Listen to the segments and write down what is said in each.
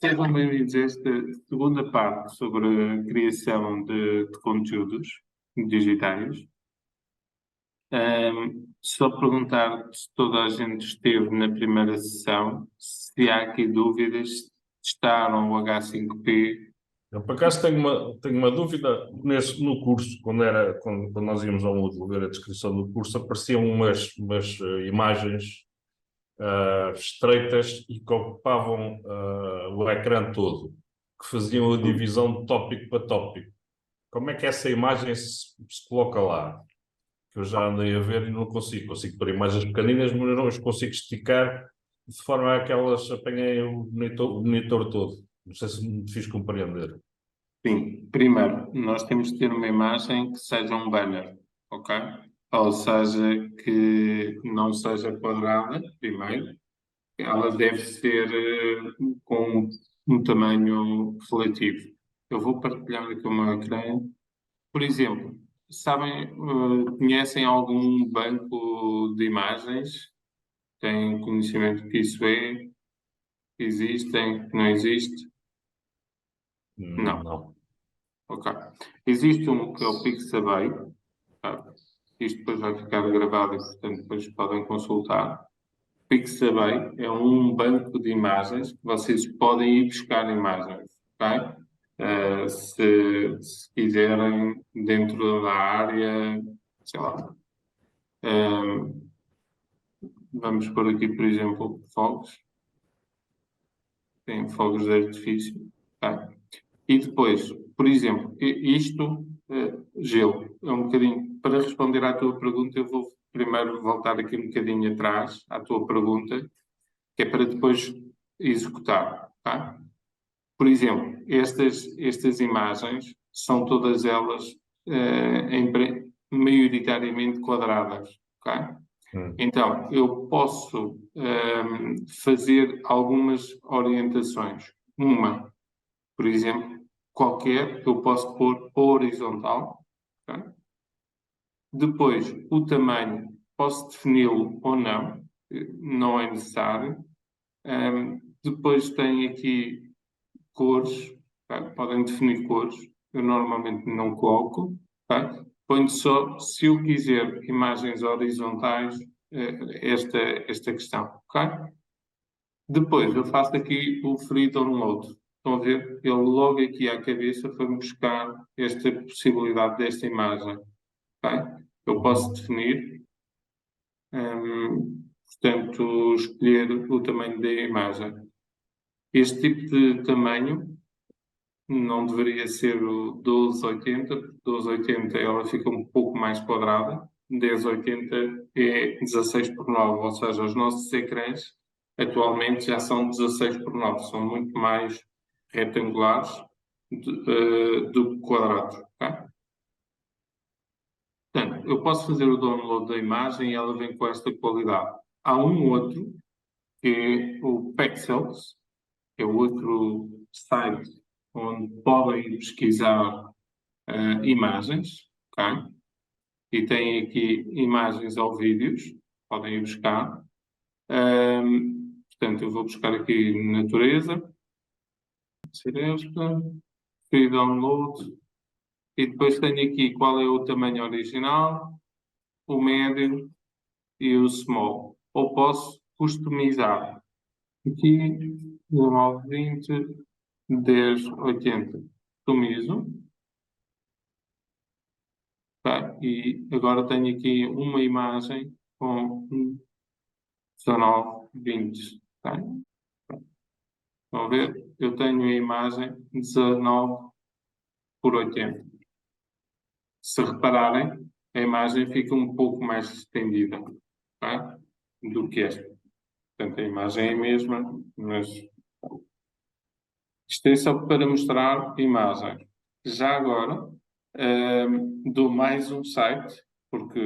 Sejam bem-vindos a esta segunda parte sobre a criação de conteúdos digitais. Só perguntar se toda a gente esteve na primeira sessão, se há aqui dúvidas, se testaram o H5P. Eu, por acaso, tenho uma dúvida. No curso, quando nós íamos ao Moodle ver a descrição do curso, apareciam umas imagens estreitas e que ocupavam o ecrã todo, que faziam a divisão de tópico para tópico. Como é que essa imagem se coloca lá? Que eu já andei a ver e não consigo. Consigo pôr imagens pequeninas, mas não as consigo esticar de forma a que elas apanhem o monitor todo. Não sei se me fiz compreender. Sim, primeiro, nós temos de ter uma imagem que seja um banner, ok? Ou seja, que não seja quadrada, primeiro. Ela deve ser com um tamanho relativo. Eu vou partilhar aqui o meu ecrã. Por exemplo, sabem, conhecem algum banco de imagens? Têm conhecimento que isso é? Existem? Não existe? Não. Não. Ok. Existe um que é o Pixabay. Tá? Isto depois vai ficar gravado e, portanto, depois podem consultar. Pixabay é um banco de imagens que vocês podem ir buscar imagens, ok? Se quiserem, dentro da área, sei lá. Vamos pôr aqui, por exemplo, fogos. Tem fogos de artifício, ok? E depois, por exemplo, isto, gelo, é um bocadinho. Para responder à tua pergunta, eu vou primeiro voltar aqui um bocadinho atrás à tua pergunta, que é para depois executar, tá? Por exemplo, estas imagens são todas elas maioritariamente quadradas, ok? Então, eu posso fazer algumas orientações. Uma, por exemplo, qualquer, eu posso pôr horizontal, ok? Depois, o tamanho, posso defini-lo ou não, não é necessário. Depois tem aqui cores, tá? Podem definir cores, eu normalmente não coloco, tá? Ponho só, se eu quiser, imagens horizontais, esta questão, ok? Depois eu faço aqui o free download. Estão a ver? Ele logo aqui à cabeça foi-me buscar esta possibilidade desta imagem, ok? Eu posso definir, portanto, escolher o tamanho da imagem. Este tipo de tamanho não deveria ser o 1280, porque 1280 ela fica um pouco mais quadrada, 1080 é 16 por 9, ou seja, os nossos ecrãs atualmente já são 16 por 9, são muito mais retangulares do que quadrados. Okay? Portanto, eu posso fazer o download da imagem e ela vem com esta qualidade. Há um outro, que é o Pexels, que é outro site onde podem pesquisar imagens, ok? E tem aqui imagens ou vídeos, podem ir buscar. Portanto, eu vou buscar aqui natureza, ser esta, free download, e depois tenho aqui qual é o tamanho original, o médio e o small. Ou posso customizar. Aqui, 1920, 1080. Customizo. Tá? E agora tenho aqui uma imagem com 19, 20. Tá? Estão a ver? Eu tenho a imagem 19 por 80. Se repararem, a imagem fica um pouco mais estendida, tá? Do que esta. Portanto, a imagem é a mesma, mas isto é só para mostrar a imagem. Já agora, dou mais um site, porque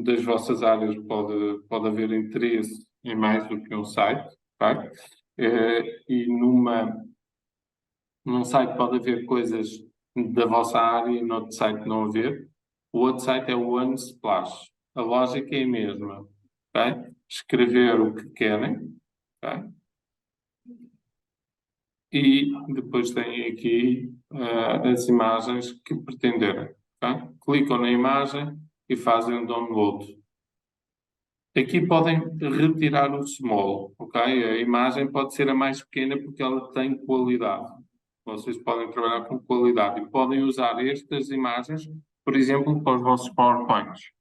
das vossas áreas pode haver interesse em mais do que um site, tá? E num site pode haver coisas da vossa área e no outro site não haver. O outro site é o Unsplash. A lógica é a mesma, tá? Escrever o que querem, tá? e depois têm aqui as imagens que pretenderem. Okay? Clicam na imagem e fazem o download. Aqui podem retirar o small, ok? A imagem pode ser a mais pequena porque ela tem qualidade. Vocês podem trabalhar com qualidade e podem usar estas imagens, por exemplo, para os vossos PowerPoints.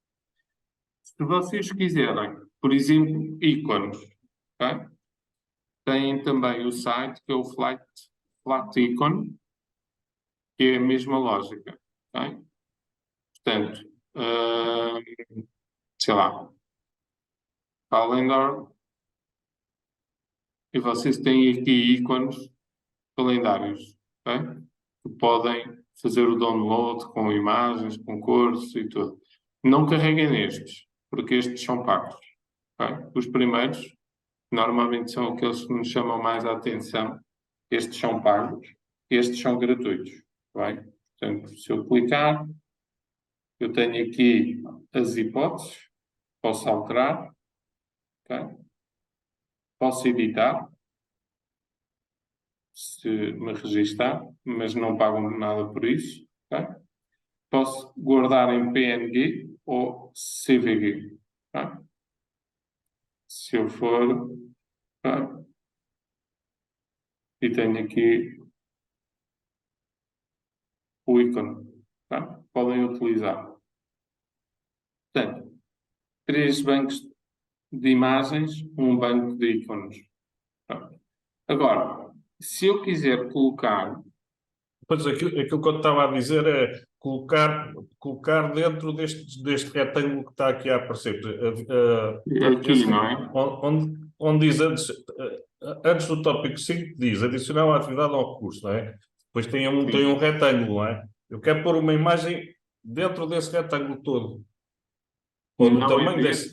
Se vocês quiserem, por exemplo, ícones, ok? Têm também o site que é o Flat Icon, que é a mesma lógica, ok? Portanto, sei lá, calendar, e vocês têm aqui ícones calendários, ok? Que podem fazer o download com imagens, com cores e tudo. Não carreguem nestes, porque estes são pagos, ok? Os primeiros, normalmente, são aqueles que nos chamam mais a atenção. Estes são pagos, estes são gratuitos, ok? Portanto, se eu clicar, eu tenho aqui as hipóteses, posso alterar, ok? Posso editar, se me registar, mas não pagam nada por isso, ok? Posso guardar em PNG ou CVG, ok? Se eu for, ok? E tenho aqui o ícone, ok? Podem utilizar. Portanto, 3 bancos de imagens, um banco de ícones. Ok? Agora, se eu quiser colocar... Pois aquilo que eu estava a dizer é colocar dentro deste retângulo que está aqui a aparecer. Aqui, não é? Onde diz antes do tópico 5, diz adicionar uma atividade ao recurso, não é? Depois tem um retângulo, não é? Eu quero pôr uma imagem dentro desse retângulo todo. Ou do tamanho desse,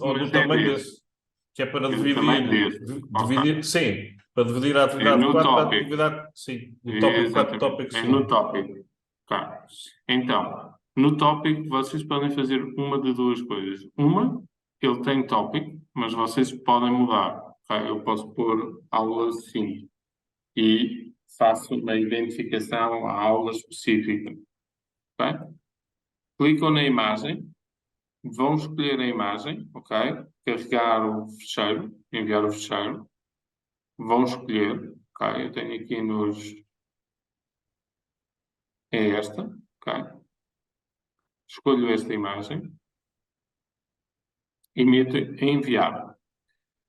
que é para dividir, sim, para dividir a atividade 4 para a atividade, sim, o tópico 4 e tópico 5. É no tópico. Tá. Então, no tópico vocês podem fazer uma de duas coisas. Uma, ele tem tópico, mas vocês podem mudar. Tá? Eu posso pôr aula 5 e faço uma identificação à aula específica. Okay? Clicam na imagem, vão escolher a imagem, ok? Carregar o fecheiro, enviar o fecheiro. Vão escolher, ok? Eu tenho aqui é esta, ok? Escolho esta imagem e meto em enviar.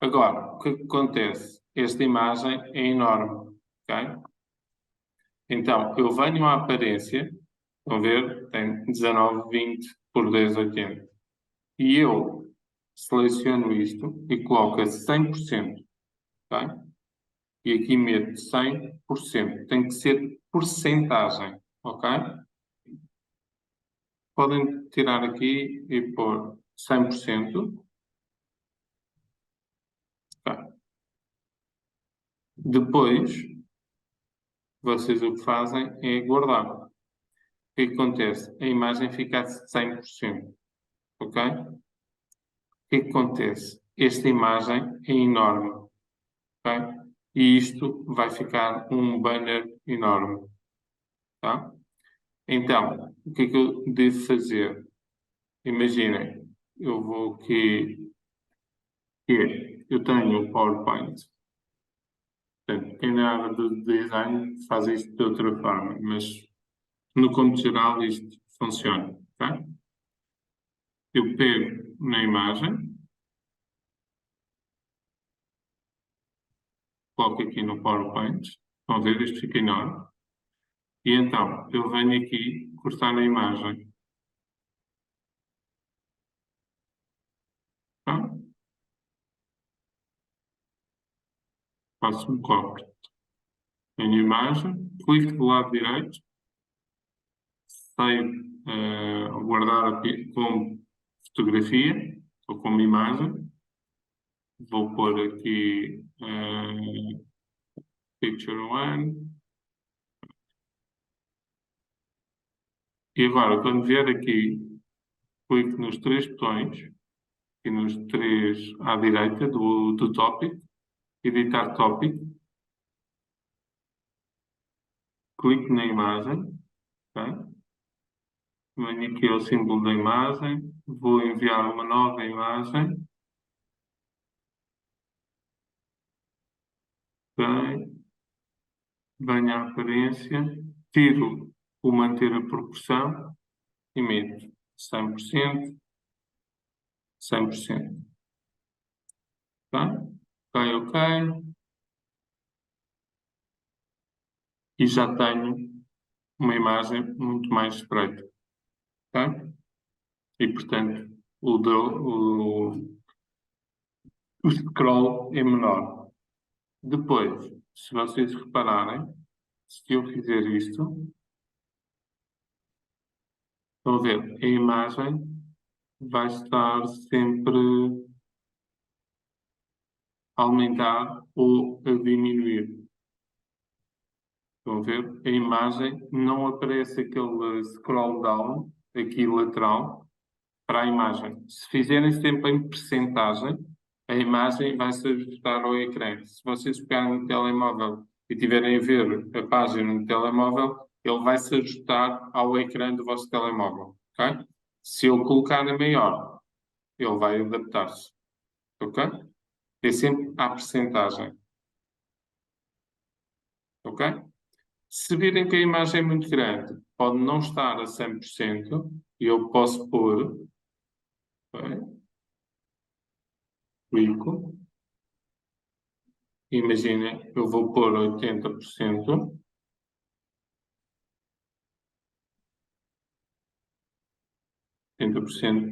Agora, o que acontece? Esta imagem é enorme, ok? Então, eu venho à aparência, estão a ver? Tem 1920 por 1080. E eu seleciono isto e coloco a 100%, ok? E aqui meto 100%. Tem que ser porcentagem, ok? Podem tirar aqui e pôr 100%. Okay. Depois, vocês o que fazem é guardar. O que acontece? A imagem fica a 100%. Ok? O que acontece? Esta imagem é enorme. Ok? E isto vai ficar um banner enorme. Tá? Então, o que é que eu devo fazer? Imaginem, eu vou aqui. Eu tenho o PowerPoint. Portanto, quem na área do design faz isto de outra forma, mas no conto geral isto funciona. Tá? Eu pego na imagem, coloco aqui no PowerPoint, estão a ver, isto fica enorme, e então eu venho aqui cortar a imagem. Tá? Faço um corte. Tenho a imagem, clico do lado direito, save, guardar aqui como fotografia ou como imagem. Vou pôr aqui Picture One. E agora, quando vier aqui, clico nos 3 botões e nos 3 à direita do tópico, editar tópico. clico na imagem, ok? Venho aqui ao símbolo da imagem, vou enviar uma nova imagem, ok? Venho à aparência, tiro o manter a proporção e meto 100%, 100%. Ok? Ok, ok. E já tenho uma imagem muito mais estreita. Ok? E, portanto, o scroll é menor. Depois, se vocês repararem, se eu fizer isto, estão a ver, a imagem vai estar sempre a aumentar ou a diminuir. Estão a ver? A imagem não aparece aquele scroll down aqui lateral para a imagem. Se fizerem sempre em percentagem, a imagem vai se ajustar ao ecrã. Se vocês pegarem no telemóvel e tiverem a ver a página no telemóvel, ele vai se ajustar ao ecrã do vosso telemóvel. Ok? Se eu colocar a maior, ele vai adaptar-se. Ok? É sempre à percentagem. Ok? Se virem que a imagem é muito grande, pode não estar a 100%, e eu posso pôr, ok? Clico, imagina, eu vou pôr 80%,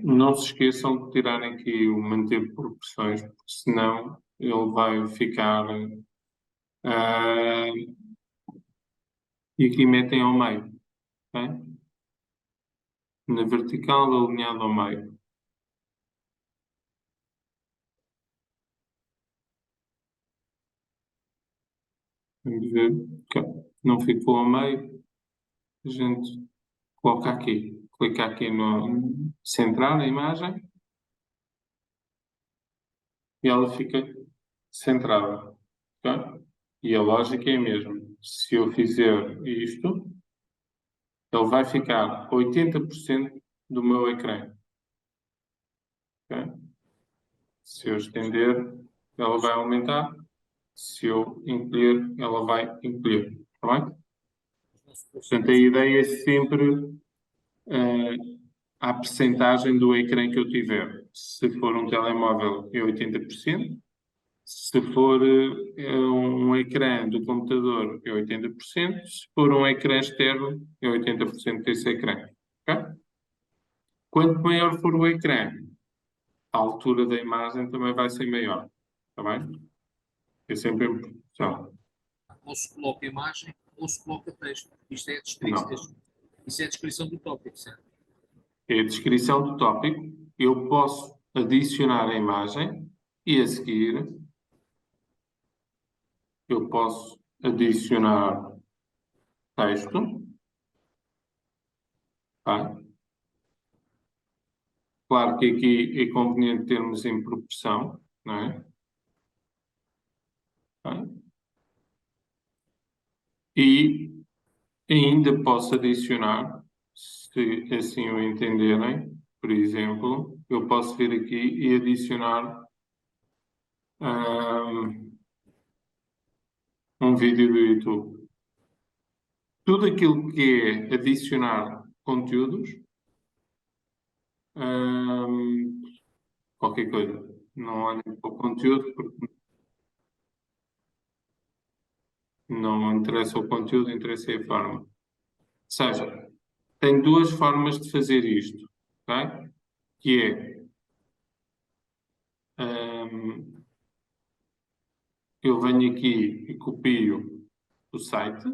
não se esqueçam de tirarem aqui o manter proporções, porque senão ele vai ficar, ah, e aqui metem ao meio, ok? Na vertical, alinhado ao meio. Vamos ver, ok, não ficou ao meio, a gente coloca aqui, clica aqui no centrar a imagem e ela fica centrada, ok? E a lógica é a mesma. Se eu fizer isto, ele vai ficar 80% do meu ecrã, ok? Se eu estender, ela vai aumentar. Se eu encolher, ela vai encolher, está bem? Portanto, a ideia é sempre a percentagem do ecrã que eu tiver. Se for um telemóvel, é 80%. Se for um ecrã do computador, é 80%. Se for um ecrã externo, é 80% desse ecrã. Okay? Quanto maior for o ecrã, a altura da imagem também vai ser maior. Está bem? É sempre em proporção. Ou se coloca imagem, ou se coloca texto. Isto é a Não. Isso é a descrição do tópico, certo? É a descrição do tópico. Eu posso adicionar a imagem e a seguir eu posso adicionar texto. Tá? Claro que aqui é conveniente termos em proporção, não é? Tá? E ainda posso adicionar, se assim o entenderem, por exemplo, eu posso vir aqui e adicionar um vídeo do YouTube. Tudo aquilo que é adicionar conteúdos, qualquer coisa. Não olhem para o conteúdo porque não interessa o conteúdo, interessa a forma. Ou seja, tem duas formas de fazer isto, ok? Que é, eu venho aqui e copio o site,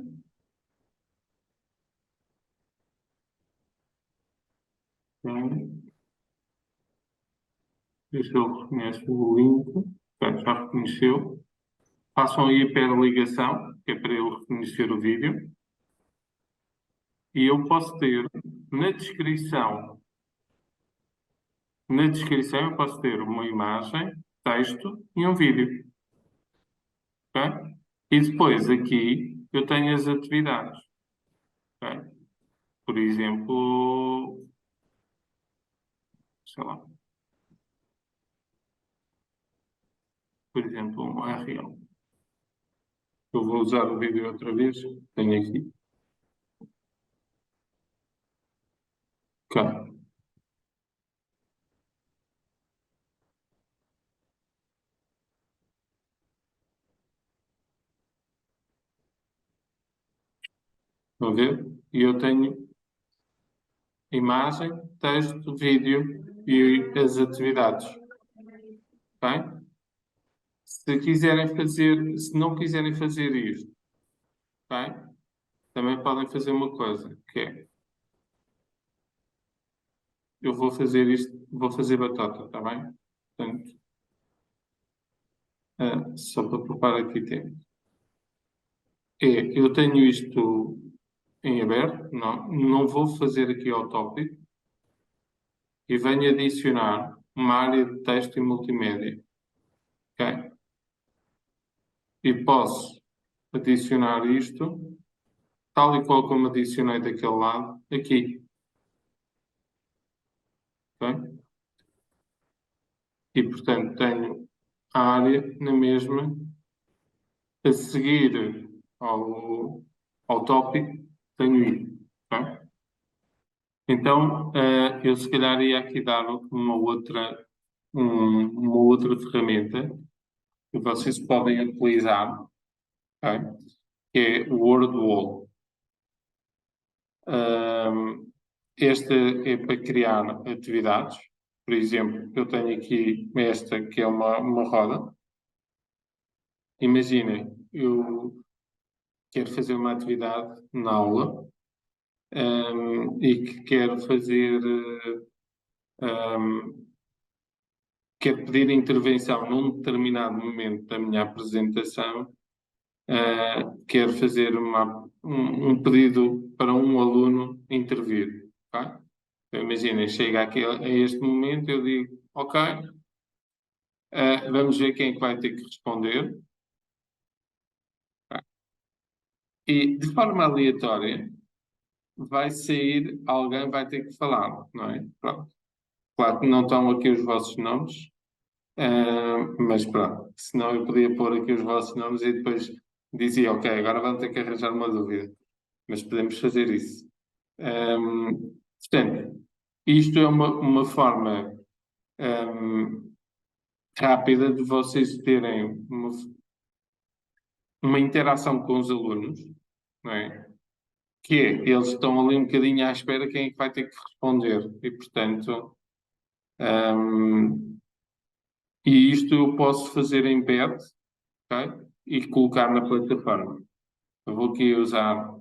deixa eu reconhecer o link, ok, já reconheceu. Façam a hiperligação, que é para ele reconhecer o vídeo. E eu posso ter na descrição eu posso ter uma imagem, texto e um vídeo. Okay? E depois aqui eu tenho as atividades. ok? Por exemplo, sei lá, por exemplo, um RL. Eu vou usar o vídeo outra vez, tenho aqui. Ok. Estão a ver? E eu tenho imagem, texto, vídeo e as atividades. Ok? Se não quiserem fazer isto, ok? Também podem fazer uma coisa, que é, eu vou fazer isto, vou fazer batata, está bem? Portanto, só para preparar aqui tempo. Eu tenho isto em aberto, não vou fazer aqui ao tópico e venho adicionar uma área de texto e multimédia, ok? E posso adicionar isto, tal e qual como adicionei daquele lado, aqui, ok? E, portanto, tenho a área na mesma a seguir ao tópico, tenho isto, ok? Então, eu se calhar ia aqui dar uma outra ferramenta que vocês podem utilizar, ok? Que é o WordWall. Este é para criar atividades. Por exemplo, eu tenho aqui esta que é uma roda. Imaginem, eu quero fazer uma atividade na aula, e que quero fazer, quero pedir intervenção num determinado momento da minha apresentação, quero fazer um pedido para um aluno intervir. Ok? Então, imaginem, chega aqui a este momento, eu digo, ok, vamos ver quem é que vai ter que responder. E, de forma aleatória, vai sair, alguém vai ter que falar, não é? Pronto. Claro que não estão aqui os vossos nomes, mas pronto, senão eu podia pôr aqui os vossos nomes e depois dizia, ok, agora vão ter que arranjar uma dúvida, mas podemos fazer isso. Portanto, isto é uma forma rápida de vocês terem uma interação com os alunos, não é? Que é, eles estão ali um bocadinho à espera quem é que vai ter que responder. E, portanto, e isto eu posso fazer em bed, ok? E colocar na plataforma. Eu vou aqui usar,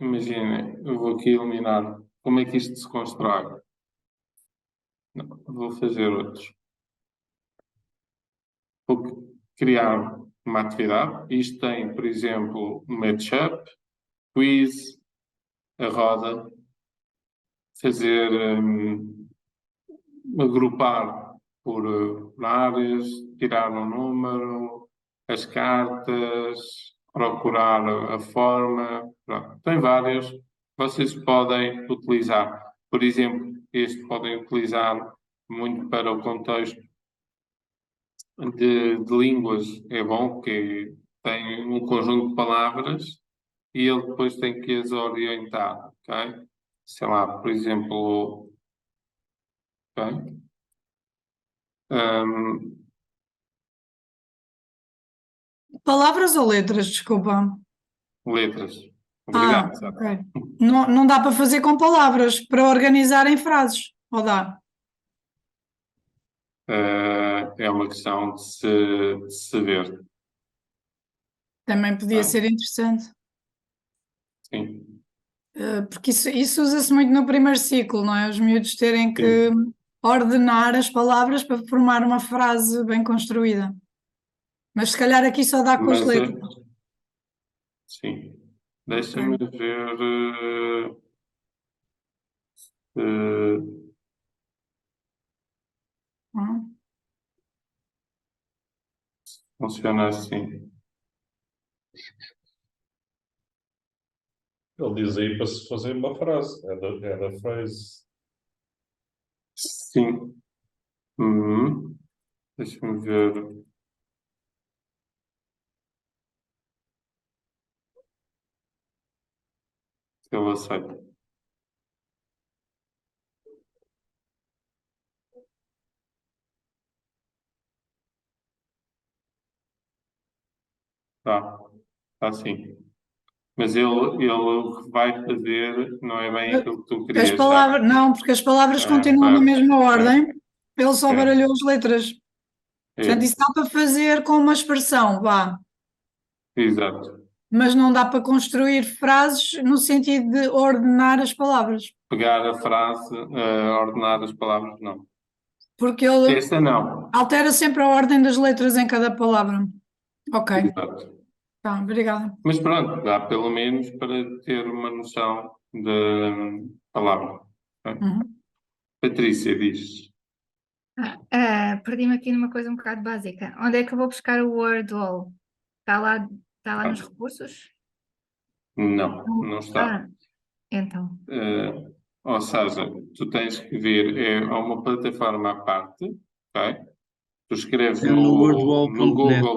imagina, eu vou aqui eliminar como é que isto se constrói. Não, vou fazer outros. Vou criar uma atividade. Isto tem, por exemplo, um matchup, quiz, a roda, fazer, agrupar por áreas, tirar um número, as cartas, procurar a forma. Pronto. Tem várias. Vocês podem utilizar. Por exemplo, este podem utilizar muito para o contexto de línguas. É bom que tem um conjunto de palavras e ele depois tem que as orientar, ok? Sei lá, por exemplo, ok? Ahm, Palavras ou letras, desculpa. letras. Ah, Obrigado, Sara. ok. Não, não dá para fazer com palavras, para organizar em frases, ou dá? É uma questão de se ver, Também podia tá? ser interessante. Sim, Porque isso usa-se muito no primeiro ciclo, não é? Os miúdos terem que sim. ordenar as palavras para formar uma frase bem construída. Mas se calhar aqui só dá com as Mas, letras. sim. Deixa-me Ok. ver se Hum. funciona assim. Ele diz aí para se fazer uma frase. É da phrase. Sim. Deixa-me ver. Se ele aceita. Tá sim. Mas ele o que vai fazer não é bem aquilo que tu As querias, palavras, sabe? não, porque as palavras É, continuam na mesma ordem, ele só é, baralhou as letras. Portanto, é, isso dá para fazer com uma expressão, vá, exato. mas não dá para construir frases no sentido de ordenar as palavras, Pegar a frase, ordenar as palavras, não. porque ele Esta não. altera sempre a ordem das letras em cada palavra. Ok, Exato. tá, obrigada. Mas pronto, dá pelo menos para ter uma noção da palavra. Ok? Uhum. Patrícia diz. Perdi-me aqui numa coisa um bocado básica. Onde é que eu vou buscar o Wordwall? Está lá nos recursos? Não, não está. Então. Ou seja, tu tens que vir, é uma plataforma à parte, ok? Tu escreves É no no wordwall.net, Google,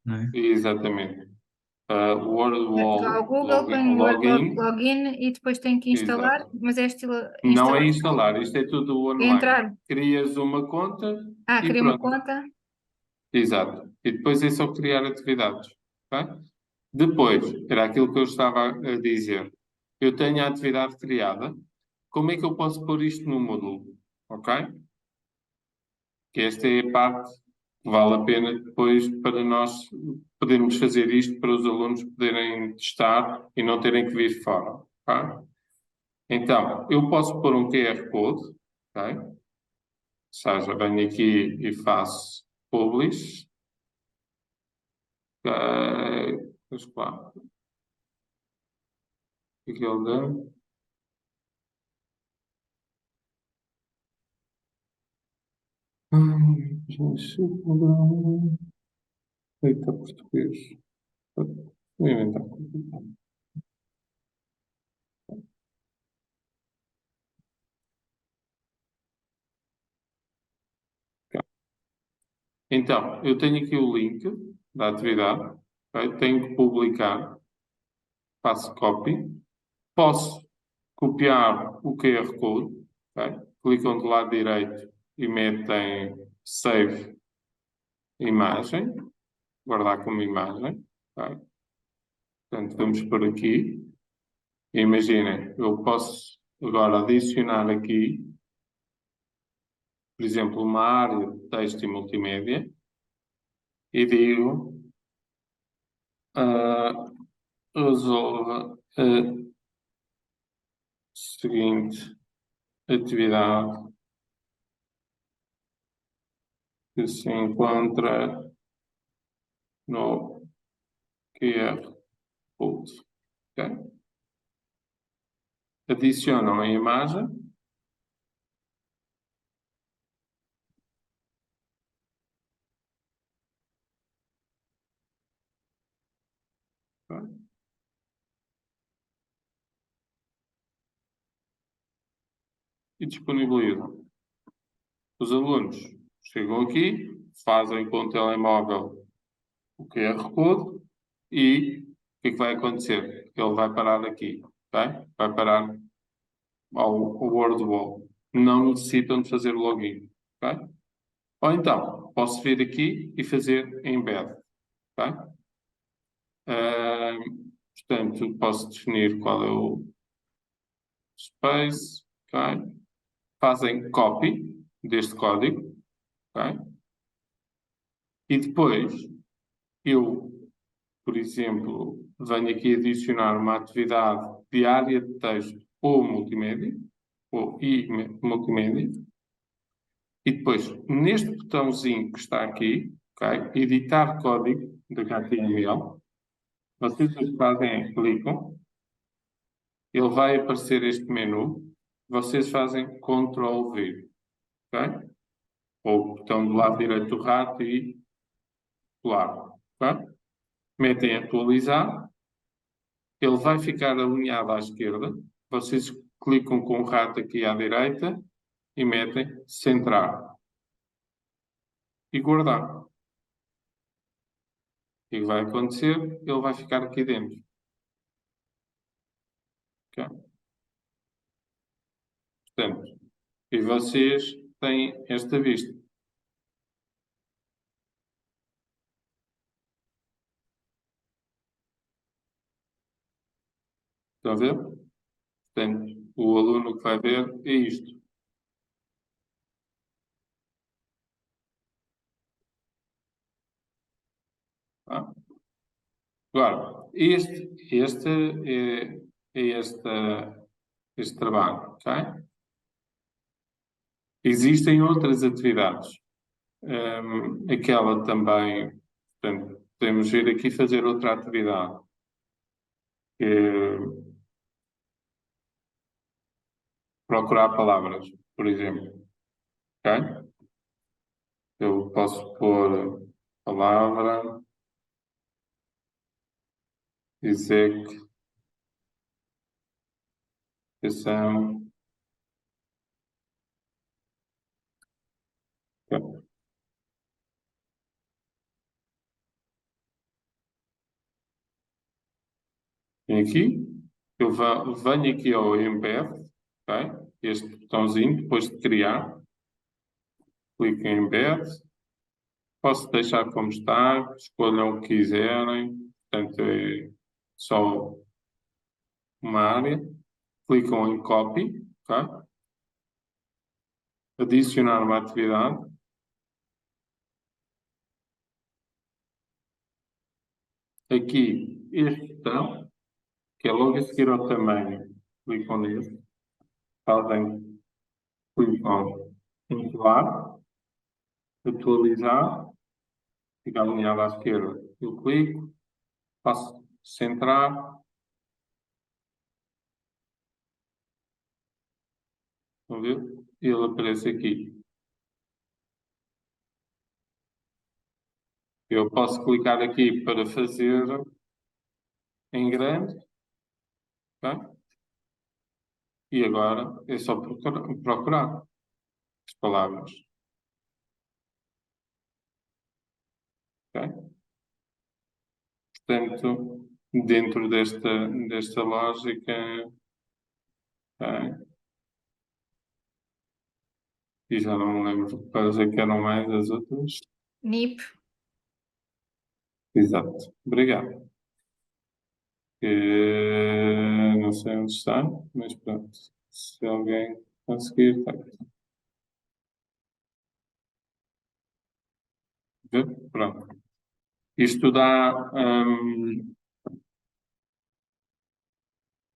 não é? exatamente, Vou ao WordWall Google, ponho login, login e depois tenho que instalar, exato. mas é estilo Não é instalação. instalar, isto é tudo É online. entrar. Crias uma conta e Criei uma pronto. conta. Exato. E depois é só criar atividades. Ok? Depois, era aquilo que eu estava a dizer. Eu tenho a atividade criada. Como é que eu posso pôr isto no módulo? Ok? Que esta é a parte que vale a pena depois para nós podermos fazer isto para os alunos poderem testar e não terem que vir fora. Ok? Então, eu posso pôr um QR Code. Ok? Ou seja, venho aqui e faço publish. Mas claro, o que é que ele dá? Eita, português. Vou inventar. Então, eu tenho aqui o link da atividade. Ok? Tenho que publicar. Faço copy. Posso copiar o QR Code. Ok? Clicam do lado direito e metem Save Imagem. Guardar como imagem. Ok? Portanto, vamos por aqui. Imaginem, eu posso agora adicionar aqui, por exemplo, uma área de texto e multimédia e digo resolva a seguinte atividade que se encontra no QR Code. Okay? Adicionam a imagem. Okay? E disponibilizam. Os alunos chegam aqui, fazem com o telemóvel o QR Code e o que é que vai acontecer? Ele vai parar aqui, okay? Vai parar ao WordWall. Não necessitam de fazer login, okay? Ou então, posso vir aqui e fazer embed, okay? Portanto, posso definir qual é o space, okay? Fazem copy deste código, okay? E depois, eu, por exemplo, venho aqui adicionar uma atividade de área de texto ou multimédia, ou multimédia, e depois, neste botãozinho que está aqui, okay, editar código de HTML, vocês o que fazem é clicam, ele vai aparecer este menu, vocês fazem Ctrl+V, ok? Ou o botão do lado direito do rato e pular, ok? Metem atualizar ele vai ficar alinhado à esquerda. Vocês clicam com o rato aqui à direita e metem centrar e guardar. O que vai acontecer? Ele vai ficar aqui dentro. Ok? Portanto, e vocês têm esta vista. Estão a ver? Portanto, o aluno que vai ver é isto. Tá? Agora, este este trabalho, ok? Existem outras atividades. Aquela também, portanto, podemos ir aqui fazer outra atividade. Que é procurar palavras, por exemplo. Ok? Eu posso pôr palavra, execução. Ok. E aqui, venho aqui ao embed, ok? Este botãozinho, depois de criar, clico em embed, posso deixar como está, escolham o que quiserem, portanto é só uma área, clicam em copy, ok? Adicionar uma atividade, aqui este botão, que é logo a seguir ao tamanho, clicam nele, fazem clicam em colar, atualizar, fica alinhado à esquerda, eu clico, faço centrar, estão a ver? E ele aparece aqui. Eu posso clicar aqui para fazer em grande, ok? E agora é só procurar as palavras, ok? Portanto, dentro desta lógica, ok? E já não me lembro quais é que eram mais as outras. NIP. Exato. Obrigado. Não sei onde está, mas pronto. Se alguém conseguir, tá. Ver? Pronto. Isto dá, ou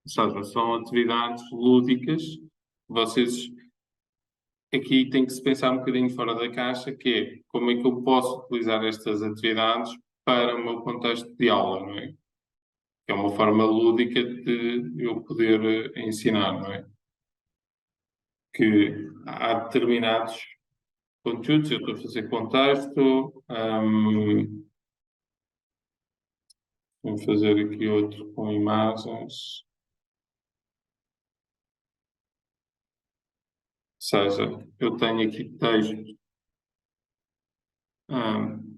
seja, são atividades lúdicas. Vocês aqui têm que se pensar um bocadinho fora da caixa, que é como é que eu posso utilizar estas atividades para o meu contexto de aula, não é? Que é uma forma lúdica de eu poder ensinar, não é? Que há determinados conteúdos, eu estou a fazer contexto, vamos fazer aqui outro com imagens. Ou seja, eu tenho aqui texto,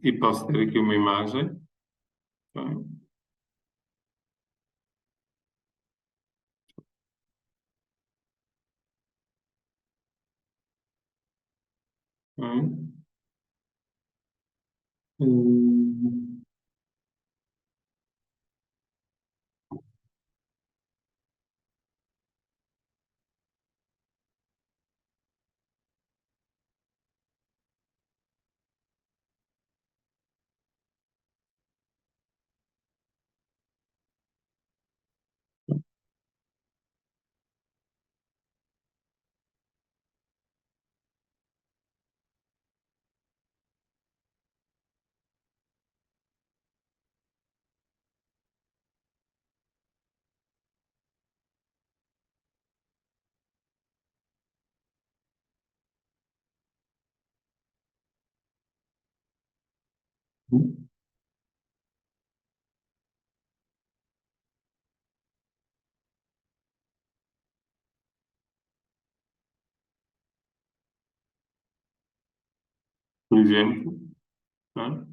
e posso ter aqui uma imagem. Ok? Ok? Hum, por exemplo. Não é?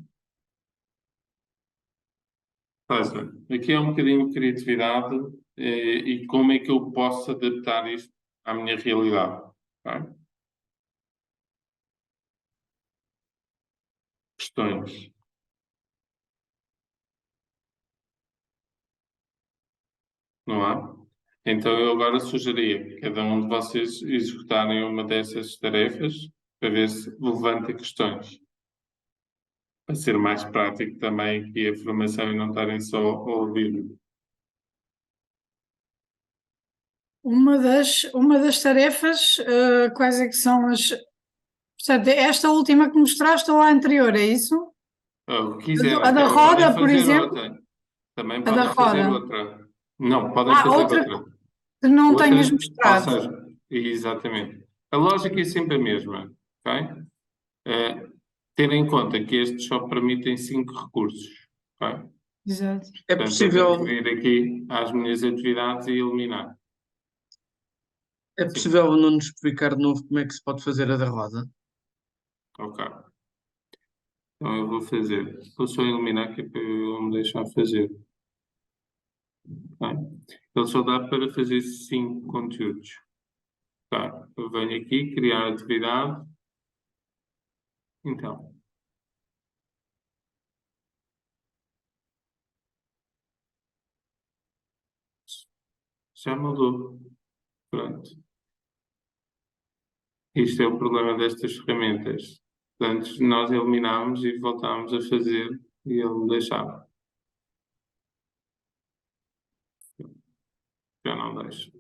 Ou seja, aqui é um bocadinho de criatividade e como é que eu posso adaptar isto à minha realidade. Ok? Questões. Não há? Então eu agora sugeria que cada um de vocês executarem uma dessas tarefas para ver se levanta questões. Para ser mais prático também aqui a formação e não estarem só a ouvir. Uma das tarefas, quais é que são as. Portanto, esta última que mostraste ou a anterior, é isso? O que quiserem, A da também podem roda, por fazer exemplo? outra. Também A da podem fazer roda. outra. Não, podem fazer Outra outra. que não Outra, tenhas ou mostrado. seja, exatamente. A lógica é sempre a mesma, ok? Eh, ter em conta que estes só permitem 5 recursos, ok? Exato. É Portanto, eu tenho que possível, vir aqui às minhas atividades e eliminar. é Sim, possível não nos explicar de novo como é que se pode fazer a da roda? ok. Então eu vou fazer. Vou só eliminar que é para eu me deixar fazer. Ok? Ele só dá para fazer 5 conteúdos. Tá. Eu venho aqui, criar atividade. Então, já mudou. Pronto. Isto é o problema destas ferramentas. Antes nós eliminámos e voltámos a fazer e ele deixava. Já não deixa.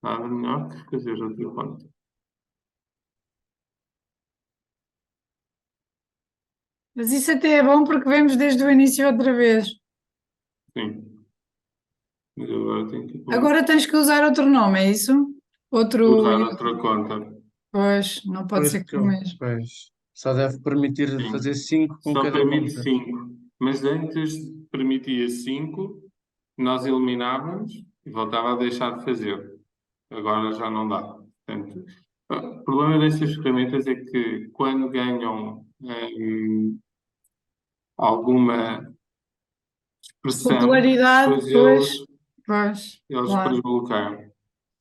Nada melhor que fazer outra conta. Mas isso até é bom porque vemos desde o início outra vez. Sim. Mas agora tenho que Agora tens que usar outro nome, é isso? Outro. usar outra conta. Pois, não pode Pois, ser porque com o mesmo. pois, só deve permitir Sim. fazer 5 com Só cada permite conta. 5. Mas antes permitia 5, nós eliminávamos e voltava a deixar de fazer. Agora já não dá. Portanto, o problema destas ferramentas é que quando ganham alguma expressão, Popularidade, depois pois, pois, eles claro, depois bloqueiam.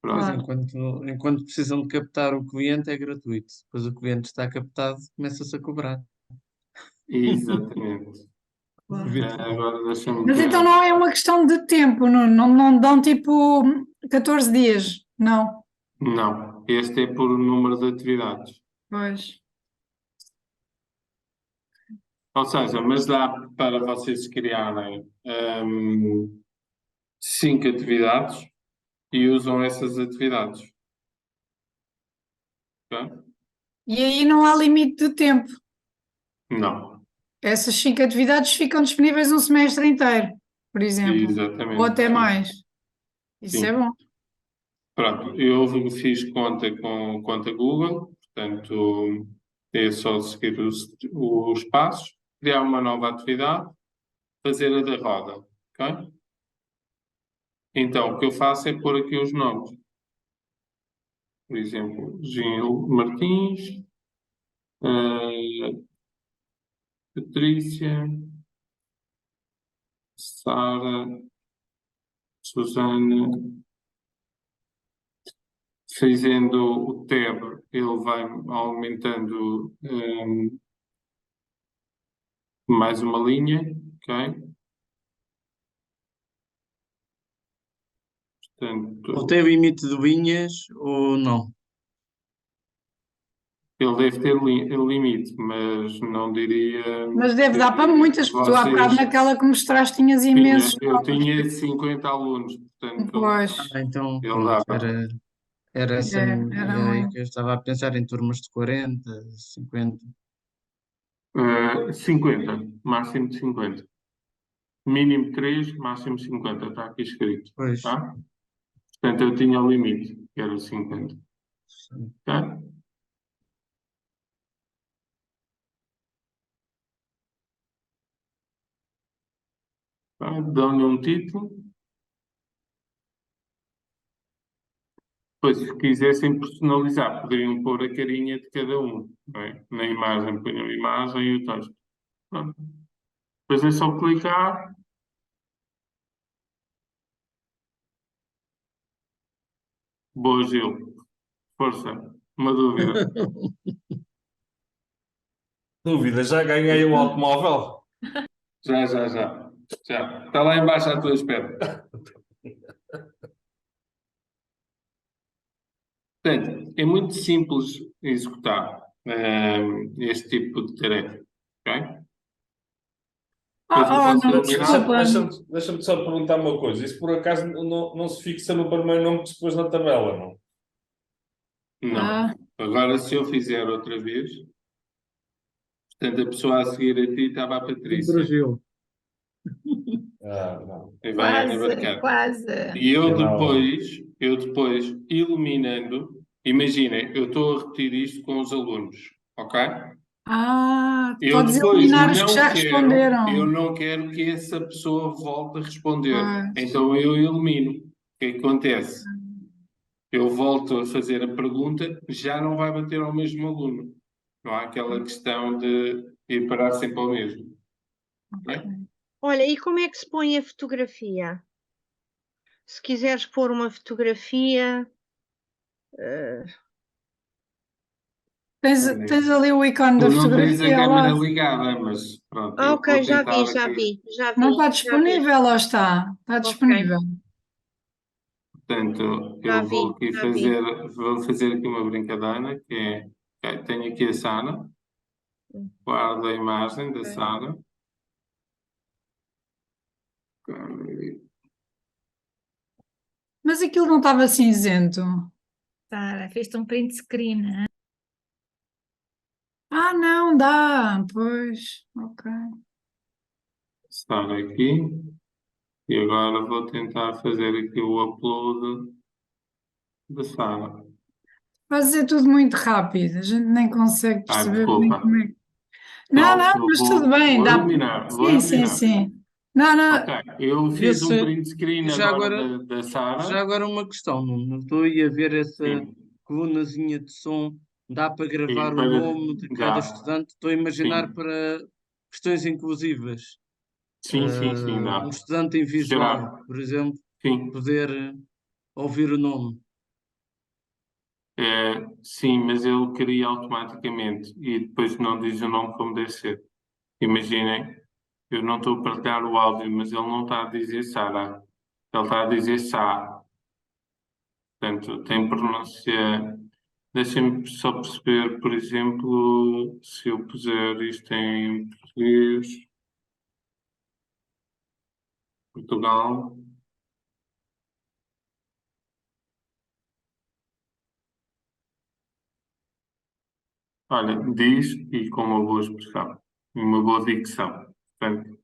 Pois, Pronto. claro. enquanto precisam de captar o cliente é gratuito. Depois o cliente está captado, começa-se a cobrar. Exatamente. Claro. Agora deixa-me Mas então criar. não é uma questão de tempo, não dão tipo 14 dias, não. Não, este é por número de atividades. Pois. Ou seja, mas dá para vocês criarem 5 atividades e usam essas atividades. Ok? E aí não há limite de tempo. Não, Essas 5 atividades ficam disponíveis um semestre inteiro, por exemplo, ou exatamente, até sim, mais. Isso é sim. bom. Pronto, eu fiz conta com conta Google, portanto é só seguir os passos, criar uma nova atividade, fazer a da roda, ok? Então, o que eu faço é pôr aqui os nomes. Por exemplo, Gil Martins, Patrícia, Sara, Susana. Fazendo o tab, ele vai aumentando mais uma linha, ok? Ou Portanto, tem limite de linhas ou não. ele deve ter limite, mas não diria Mas deve dar para que muitas, porque tu há bocado vocês naquela que mostraste tinhas imensos. eu tinha 50 alunos, portanto, Pois, Então, ele pronto, dava era era era aí muito. que eu estava a pensar em turmas de 40, 50. 50, máximo de 50. Mínimo 3, máximo 50, está aqui escrito, Pois, tá? Portanto, eu tinha o limite, que era 50, tá? Dão-lhe um título. Depois, se quisessem personalizar, poderiam pôr a carinha de cada um, não é? Na imagem, ponham a imagem e o texto. Pronto. Depois é só clicar. Boa, Gil. Força. Uma dúvida. Dúvida, já ganhei um automóvel? Já. Está lá embaixo à tua espera. Portanto, é muito simples executar este tipo de tarefa. Ok? Depois eu posso não, eliminar. desculpa. Deixa-me só perguntar uma coisa. Isso por acaso não se fixa no primeiro nome que se pôs na tabela, não? Não. Ah, Agora, se eu fizer outra vez, portanto, a pessoa a seguir a ti estava a Patrícia. Gil. Não. E vai a Ana Quase, Barcar. quase. E Eu não. eu depois, iluminando, imaginem, eu estou a repetir isto com os alunos, ok? Eu podes depois eliminar os que já eu responderam. não quero que essa pessoa volte a responder. Pois. Então eu elimino. O que é que acontece? Eu volto a fazer a pergunta, já não vai bater ao mesmo aluno. Não há aquela questão de ir parar sempre ao mesmo. Ok? Olha, e como é que se põe a fotografia? Se quiseres pôr uma fotografia, Tens ali o ícone da Tu não tens a fotografia ao câmera lado. ligada, mas pronto, eu ok, vou já tentar vi, já aqui. vi, já Não vi, está já vi. disponível, ou está? Está Ok. disponível. Portanto, Já eu vou vi, aqui já vi. vou fazer aqui uma brincadeira, que é, ok, tenho aqui a Sara, guardo a imagem da Sara. Mas aquilo não estava cinzento. Sara, fez-te um print screen, né? Não dá. Pois, ok. Sara aqui. E agora vou tentar fazer aqui o upload da Sara. Fazer tudo muito rápido. A gente nem consegue perceber bem Desculpa. como é que. Então, Não, eu mas tudo bem. vou Dá. eliminar, vou Sim, sim, eliminar. sim. Não. Ok, eu Vê fiz um se print screen já agora agora, da já Sara. agora uma questão, não estou aí a ver essa Sim, colunazinha de som, dá para gravar sim, o nome de cada dá. estudante, estou a imaginar Sim, para questões inclusivas. sim, Um dá. estudante em visual, Será? por exemplo, Sim. poder ouvir o nome. Sim, mas ele cria automaticamente e depois não diz o nome como deve ser. Imaginem, eu não estou a partilhar o áudio, mas ele não está a dizer Sara, ele está a dizer Sá. Portanto, tem pronúncia. Deixem-me só perceber, por exemplo, se eu puser isto em português, Portugal. Olha, diz e com uma boa expressão, e uma boa dicção. Portanto,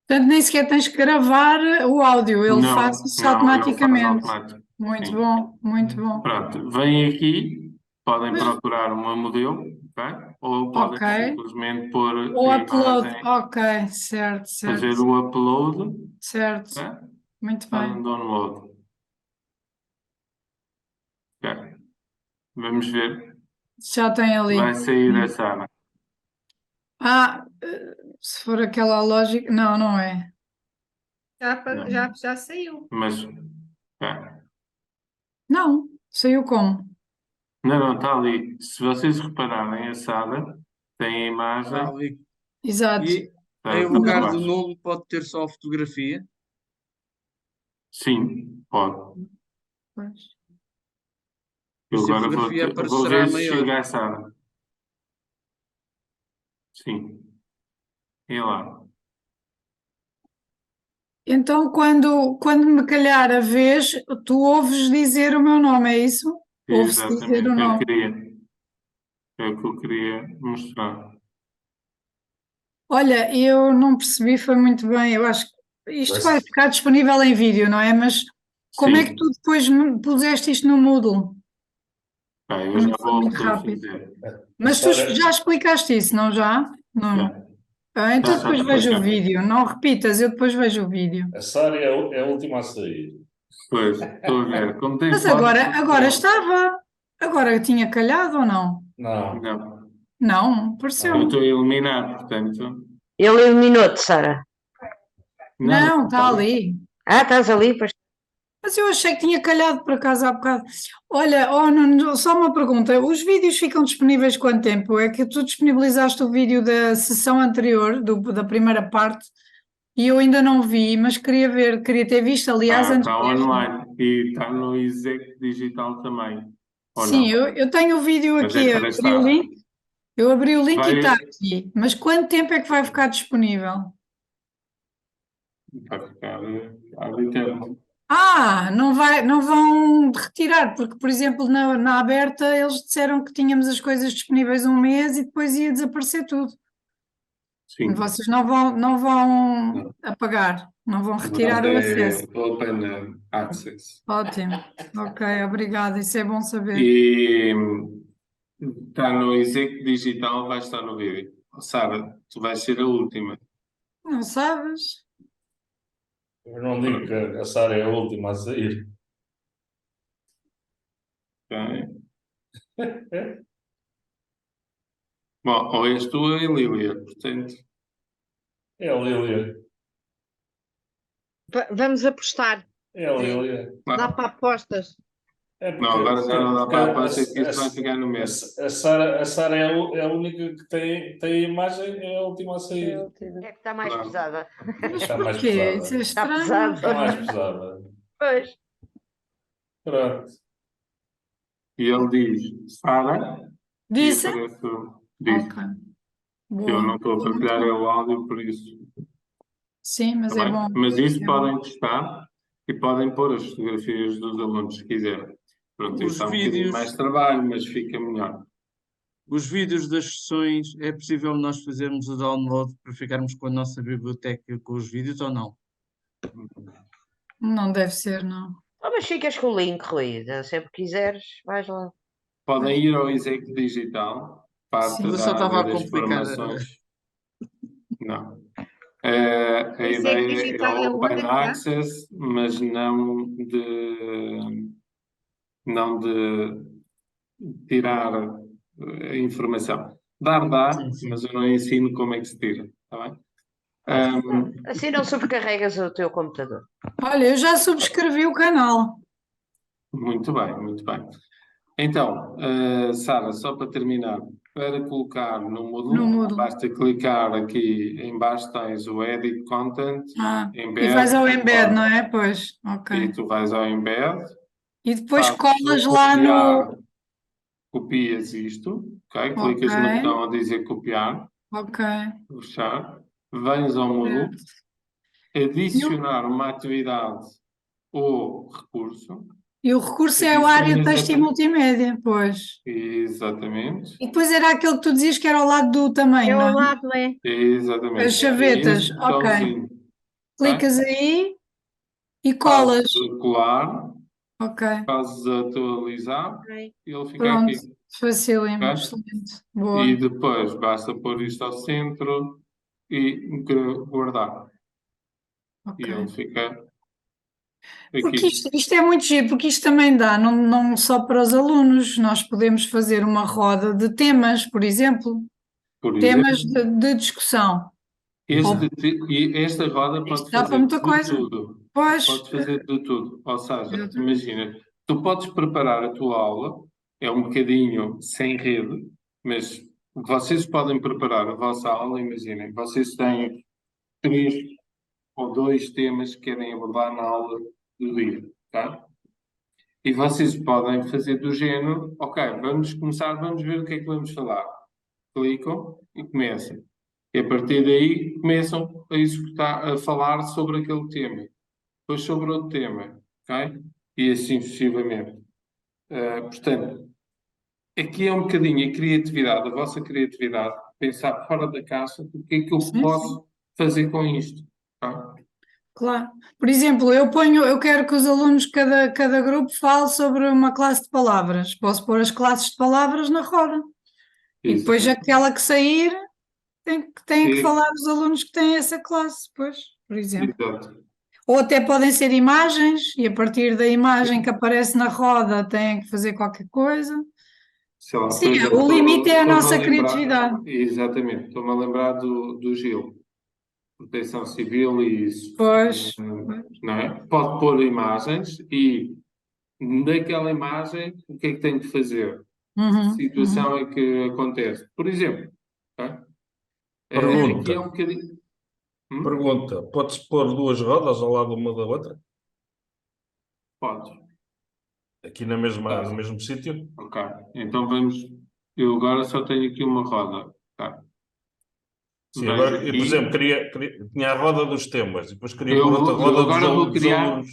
Portanto, nem sequer tens que gravar o áudio, ele faz isso não, ele faz automaticamente. automático. Muito Sim. bom, muito bom. Pronto, vêm aqui, podem Mas- procurar uma modelo, ok? Ou podem Ok. simplesmente pôr O a upload, imagem, ok, certo. fazer o upload, Certo, ok? muito Fazem bem. download. Ok. Vamos ver. Já tem ali. Vai sair a Sara. Se for aquela lógica, não é. Já saiu. Mas, ok. Não, saiu como? Não, está ali. Se vocês repararem, a Sara tem a imagem, Está ali. Exato. E em está por lugar do baixo. nome pode ter só a fotografia. Sim, pode. Pois. Eu Assim a agora fotografia vou aparecerá ver se maior. chega a Sara. Sim. E lá. Então, quando me calhar a vez, tu ouves dizer o meu nome, é isso? Ouve-se dizer o Exatamente. nome. É o que eu queria mostrar. Olha, eu não percebi, foi muito bem. Eu acho que isto vai ficar disponível em vídeo, não é? Mas como é que Sim. tu depois me puseste isto no Moodle? Ok, eu Também já foi muito vou rápido. fazer. Mas tu já explicaste isso, não já? Não. Então Já depois te vejo o expliquei. vídeo. Não repitas, eu depois vejo o vídeo. A Sara é a última a sair. Pois, estou a ver. Como tem Mas fotos, agora estava. Agora tinha calhado ou não? Não. Não. Não, Eu pareceu. estou a eliminar, portanto. Ele eliminou-te, Sara. Não, está ali. Ah, estás ali, pois. Mas eu achei que tinha calhado por acaso há bocado. Olha, oh, Nuno, só uma pergunta: os vídeos ficam disponíveis quanto tempo? É que tu disponibilizaste o vídeo da sessão anterior, da primeira parte, e eu ainda não vi, mas queria ver, queria ter visto, aliás, antes Está deste. online e está no Exec Digital também. Ou Sim, não? eu tenho o vídeo Mas é aqui, para eu abri o estar. link, eu abri o link e está Vai, aqui. Mas quanto tempo é que vai ficar disponível? vai ficar à eterno. Ah, não vão retirar, porque, por exemplo, na aberta eles disseram que tínhamos as coisas disponíveis um mês e depois ia desaparecer tudo. Sim. Vocês não vão Não. apagar, não vão Mas retirar o acesso. é Open Access. Ótimo, ok, obrigada, isso é bom saber. E está no Exec Digital, vai estar no vídeo. Sara, tu vais ser a última. Não sabes? Eu não digo que a Sara é a última a sair. Ok? Bom, ou és tu ou a Lília, portanto. É a Lília. Vamos apostar. É a Lília. Dá para apostas. É Não, agora já não dá porque para apostar que isto vai ficar no mês. a Sara é a única que tem a imagem, é a última a sair. É que está mais Claro. pesada. Mas Está mais porquê? pesada. Isso é Está estranho. pesado. Está mais pesada. Pois. Pronto. E ele diz, Sara, e Disse? aparece o disse. Ok, Eu não boa. estou a partilhar o áudio por isso. Sim, mas Tá é bem? bom. Mas isso É bom. podem testar e podem pôr as fotografias dos alunos se quiserem. Pronto, Os isso dá um bocadinho vídeos- mais trabalho, mas fica melhor. Os vídeos das sessões, é possível nós fazermos o download para ficarmos com a nossa biblioteca com os vídeos ou não? Não deve ser, não. Mas ficas com o link, Rui. Sempre que quiseres, vais lá. Podem ir ao Exec Digital, parte Sim. Eu só da estava área a das complicar. formações. Não. A Exec ideia é Digital é onde Open é que está? Access, mas não de tirar a informação. Dá, Sim. mas eu não ensino como é que se tira, está bem? Assim não sobrecarregas o teu computador. Olha, eu já subscrevi o canal. Muito bem, muito bem. Então, Sara, só para terminar, para colocar no Moodle, No Moodle. basta clicar aqui em baixo, tens o Edit Content, E Embed, vais ao embed, não é? Pois, e ok. tu vais ao Embed, E depois fazes colas o lá copiar, no. copias isto, ok? Ok. Clicas no botão a dizer copiar, Ok. fechar, vens ao Moodle, adicionar uma atividade ou recurso, E o recurso é a área de texto e multimédia, pois. exatamente, E depois era aquele que tu dizias que era ao lado do tamanho, É não ao é? lado, é. exatamente. As chavetas, Esse ok. botãozinho, Clicas aí e fazes colas. colar, Ok, fazes atualizar Ok. e ele fica pronto. aqui. Facílimo, Ok? excelente. Boa. E depois basta pôr isto ao centro e guardar. E Ok. ele fica Porque aqui. isto é muito giro, porque isto também dá, não só para os alunos, nós podemos fazer uma roda de temas, por exemplo, Por temas exemplo, de discussão. esta roda pode Isto dá para fazer muita de coisa. tudo. Pois, Pode fazer de tudo. Ou seja, exatamente. imagina, tu podes preparar a tua aula, é um bocadinho sem rede, mas vocês podem preparar a vossa aula, imaginem, vocês têm 3 ou 2 temas que querem abordar na aula do dia, tá? E vocês podem fazer do género, ok, vamos começar, vamos ver o que é que vamos falar. Clicam e começam. E a partir daí começam a executar, a falar sobre aquele tema. Depois sobre outro tema, ok? E assim sucessivamente. Portanto, aqui é um bocadinho a criatividade, a vossa criatividade, pensar fora da caixa, o que é que eu Sim, posso fazer com isto, tá? Claro. Por exemplo, eu quero que os alunos, cada grupo fale sobre uma classe de palavras. Posso pôr as classes de palavras na roda. E depois aquela que sair tem que E- falar os alunos que têm essa classe, pois, por exemplo. Exato. Ou até podem ser imagens, e a partir da imagem que aparece na roda têm que fazer qualquer coisa. Sei lá, por Sim, exemplo, o limite é a estou-me nossa lembrar- criatividade. Exatamente, estou-me a lembrar do Gil, Proteção Civil e isso. Pois. Não é? Pode pôr imagens e daquela imagem o que é que tem que fazer? Uhum, Situação é que acontece. Por exemplo, ok? Pergunta. Aqui é um bocadinho. Pergunta: pode-se pôr duas rodas ao lado uma da outra? Pode. Aqui no mesmo sítio? Ok. Então vamos. Eu agora só tenho aqui uma roda. Tá? Sim, Vejo agora, eu, por aqui. exemplo, tinha a roda dos temas e depois queria Eu pôr outra vou- eu roda agora vou dos criar- alunos.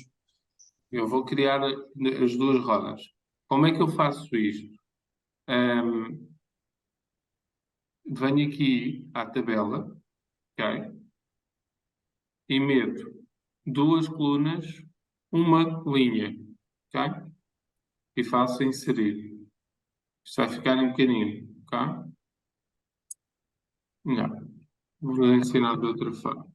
Eu vou criar as duas rodas. Como é que eu faço isto? Venho aqui à tabela, ok? E meto duas colunas, uma linha, ok? E faço inserir. Isto vai ficar em pequenino, ok? Não. Vou ensinar de outra forma.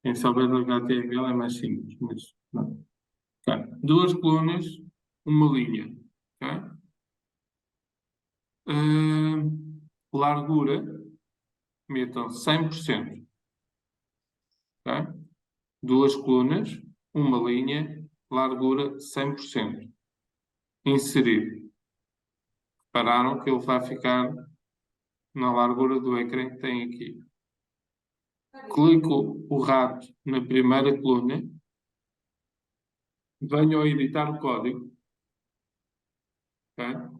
Quem souber do HTML é mais simples, mas não. Ok. Duas colunas, uma linha, ok? Largura, metam 100%, ok? Duas colunas, uma linha, largura 100%. Inserir. Repararam que ele vai ficar na largura do ecrã que tem aqui. Clico o rato na primeira coluna, venho a editar o código, ok?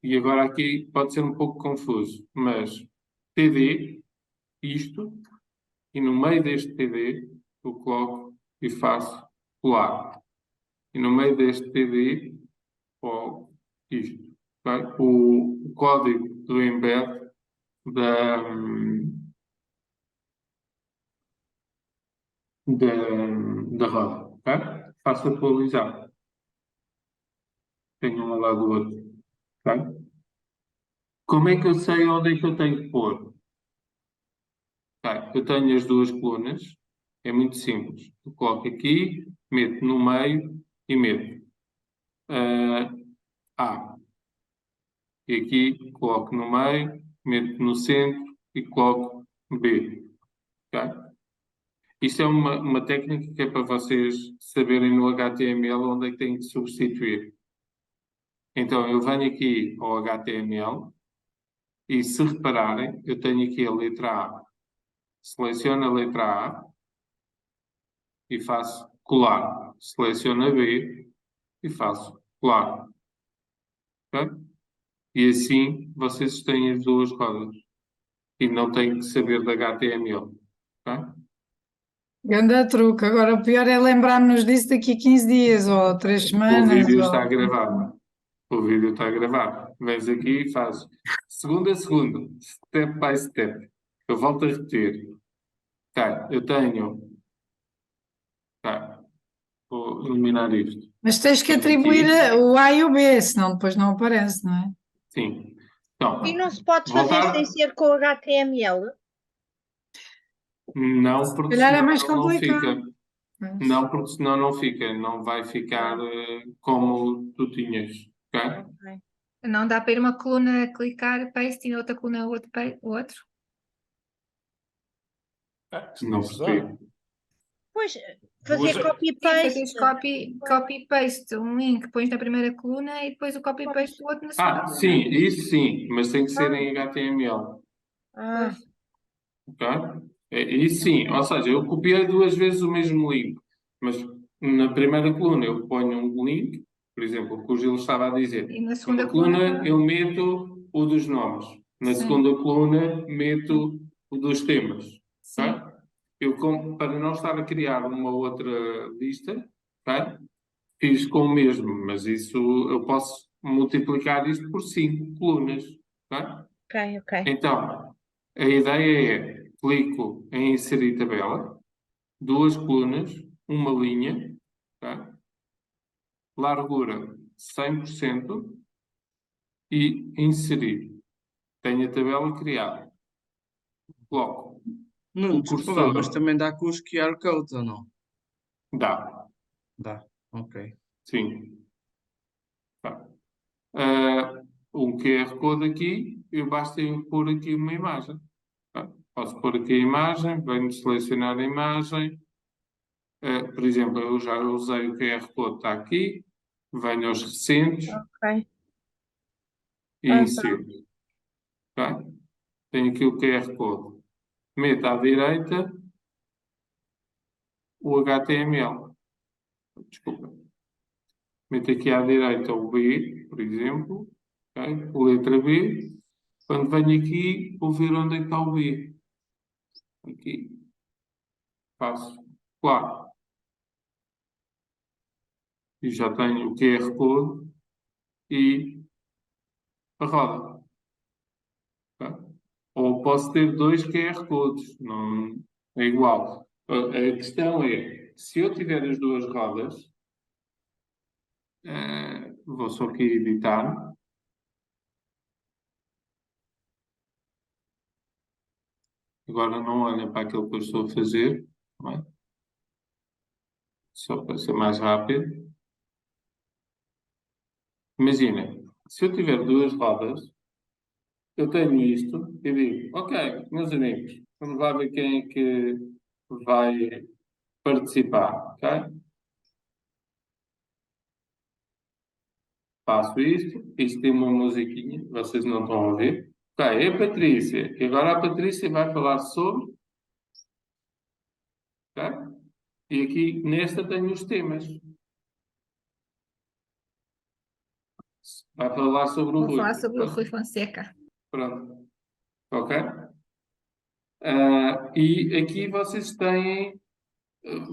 E agora aqui pode ser um pouco confuso, mas TD, isto, e no meio deste TD eu coloco e faço colar. E no meio deste TD coloco isto, ok? O código do embed da roda, ok? Faço atualizar. Tenho um ao lado do outro, ok? Como é que eu sei onde é que eu tenho que pôr? Ok, eu tenho as duas colunas, é muito simples. Eu coloco aqui, meto no meio e meto A. E aqui coloco no meio, meto no centro e coloco B. Ok? Isto é uma técnica que é para vocês saberem no HTML onde é que têm que substituir. Então, eu venho aqui ao HTML e, se repararem, eu tenho aqui a letra A. Seleciono a letra A e faço colar. Seleciono a B e faço colar. Ok? E assim vocês têm as duas rodas. E não têm que saber de HTML. Ok? Ganda truque. Agora, o pior é lembrar-nos disso daqui a 15 dias ou 3 O semanas. vídeo está gravado. O vídeo está gravado. Vens aqui e fazes segundo a segundo, step by step. Eu volto a repetir. Ok, eu tenho. Ok, vou eliminar isto. Mas tens que Tenho atribuir aqui. o A e o B, senão depois não aparece, não é? Sim. Então, E não se pode fazer voltar. sem ser com HTML? Não, Se porque calhar é senão mais não complicado. fica. Não, porque senão não fica. Não vai ficar como tu tinhas. Ok? Ok. Não dá para ir uma coluna clicar, paste e na outra coluna outro. Não percebi. Pois, fazer Duas- Sim, copy-paste. fazes copy-paste, um link, pões na primeira coluna e depois o copy-paste do outro na segunda coluna. Sim, isso sim, mas tem que ser em HTML. Ah, Pois. Ok? Isso sim, ou seja, eu copiei duas vezes o mesmo link, mas na primeira coluna eu ponho um link, por exemplo, o que o Gil estava a dizer. E na segunda Numa coluna coluna, eu meto o dos nomes, na sim, segunda coluna meto o dos temas. sim. Ok? Para não estar a criar uma outra lista, ok? Fiz com o mesmo, mas isso eu posso multiplicar isto por 5 colunas. Ok? ok, ok. Então, a ideia é, clico em inserir tabela, duas colunas, uma linha, tá? Largura 100% e inserir. Tenho a tabela criada. coloco Não, o desculpa lá, mas cursor. também dá com os QR codes ou não? Dá, Dá, ok. sim. Tá. Um QR Code aqui, eu basta eu pôr aqui uma imagem. Tá? Posso pôr aqui a imagem, venho selecionar a imagem. Por exemplo, eu já usei o QR Code, está aqui. Venho aos recentes Ok. e insiro. Ok? Tenho aqui o QR Code. Meto à direita o HTML. Desculpa. Meto aqui à direita o B, por exemplo. Ok? Letra B. Quando venho aqui, vou ver onde é que está o B. Aqui. Faço. Claro. E já tenho o QR Code e a roda. Ok? Ou posso ter dois QR Codes. Não é igual. A questão é, se eu tiver as duas rodas, vou só aqui editar. Agora não olhem para aquilo que eu estou a fazer. Não é? Só para ser mais rápido. Imagina, se eu tiver duas rodas, eu tenho isto e digo, ok, meus amigos, vamos lá ver quem é que vai participar, ok? Faço isto tem uma musiquinha, vocês não estão a ouvir. Ok, é a Patrícia, e agora a Patrícia vai falar sobre, ok? E aqui nesta tenho os temas. Vai falar sobre o Vou Rui. falar sobre o Rui Fonseca. Pronto, ok? E aqui vocês têm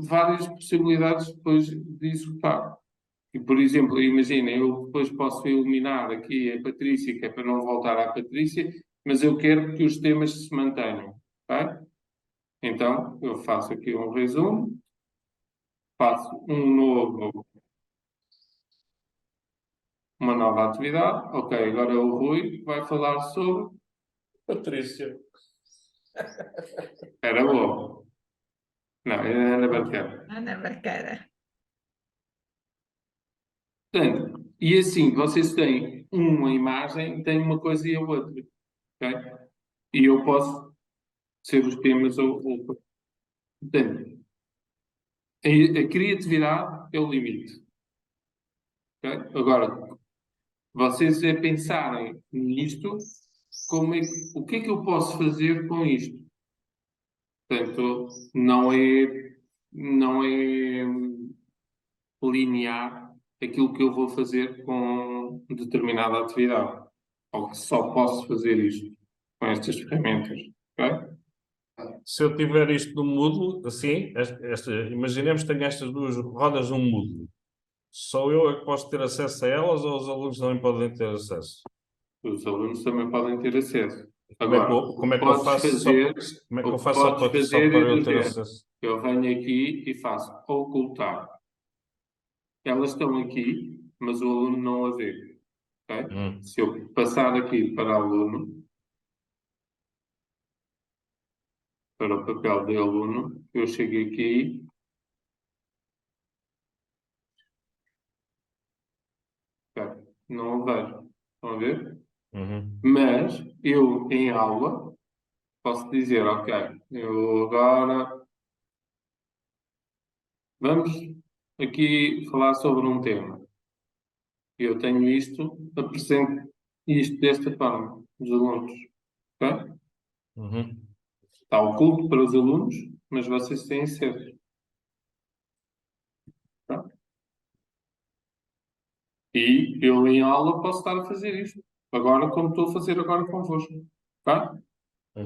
várias possibilidades depois de executar. E, por exemplo, imaginem, eu depois posso eliminar aqui a Patrícia, que é para não voltar à Patrícia, mas eu quero que os temas se mantenham. Ok? Então, eu faço aqui um resumo, faço uma nova atividade. Ok, agora o Rui vai falar sobre. Patrícia. Era bom. Não, era bacana. Ana Barqueira. Portanto, e assim, vocês têm uma imagem, têm uma coisa e a outra. Ok? E eu posso ser os temas ou. Portanto, a criatividade é o limite. Ok? Agora, vocês é pensarem nisto, o que é que eu posso fazer com isto? Portanto, não é linear aquilo que eu vou fazer com determinada atividade. Ou que só posso fazer isto com estas ferramentas. Ok? Se eu tiver isto no Moodle, assim, imaginemos que tenho estas duas rodas no Moodle. Só eu é que posso ter acesso a elas ou os alunos também podem ter acesso? Os alunos também podem ter acesso. Como é que Agora, eu, como é que eu podes faço fazer, como é que o eu que faço podes só fazer é para eu do ter género. acesso? Eu venho aqui e faço ocultar. Elas estão aqui, mas o aluno não a vê. Ok? Se eu passar aqui para aluno, para o papel de aluno, eu chego aqui. Ok? Não a vejo. Estão a ver? Mas eu, em aula, posso dizer, ok, eu agora vamos aqui falar sobre um tema. Eu tenho isto, apresento isto desta forma, os alunos. Ok? Está oculto para os alunos, mas vocês têm acesso. Tá? E eu em aula posso estar a fazer isto. Agora, como estou a fazer agora convosco. Tá?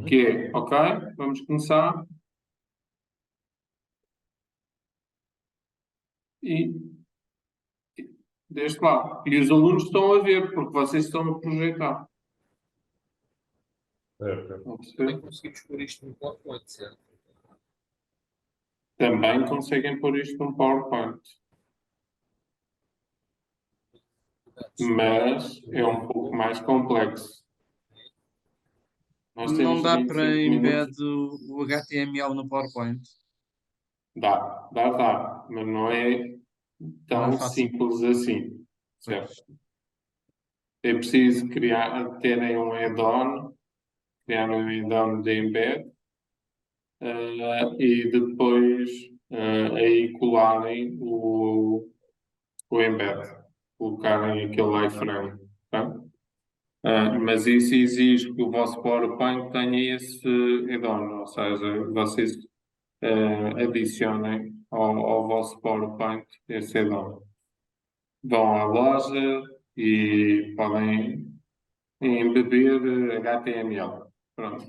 Que é, ok, vamos começar. E deste lado. E os alunos estão a ver, porque vocês estão a projetar. Vão perceber? Também conseguimos pôr isto no PowerPoint, certo? Também conseguem pôr isto num PowerPoint. Mas é um pouco mais complexo. Nós Não temos dá 25 para minutos. embed o HTML no PowerPoint. Dá, mas não é Não tão é fácil. simples assim, certo? É preciso terem um add-on, criar um add-on de embed, e depois aí colarem o embed, colocarem aquele iframe, tá? Mas isso exige que o vosso PowerPoint tenha esse add-on, ou seja, vocês adicionem ao vosso PowerPoint esse add-on. Vão à loja e podem embeber HTML. Pronto.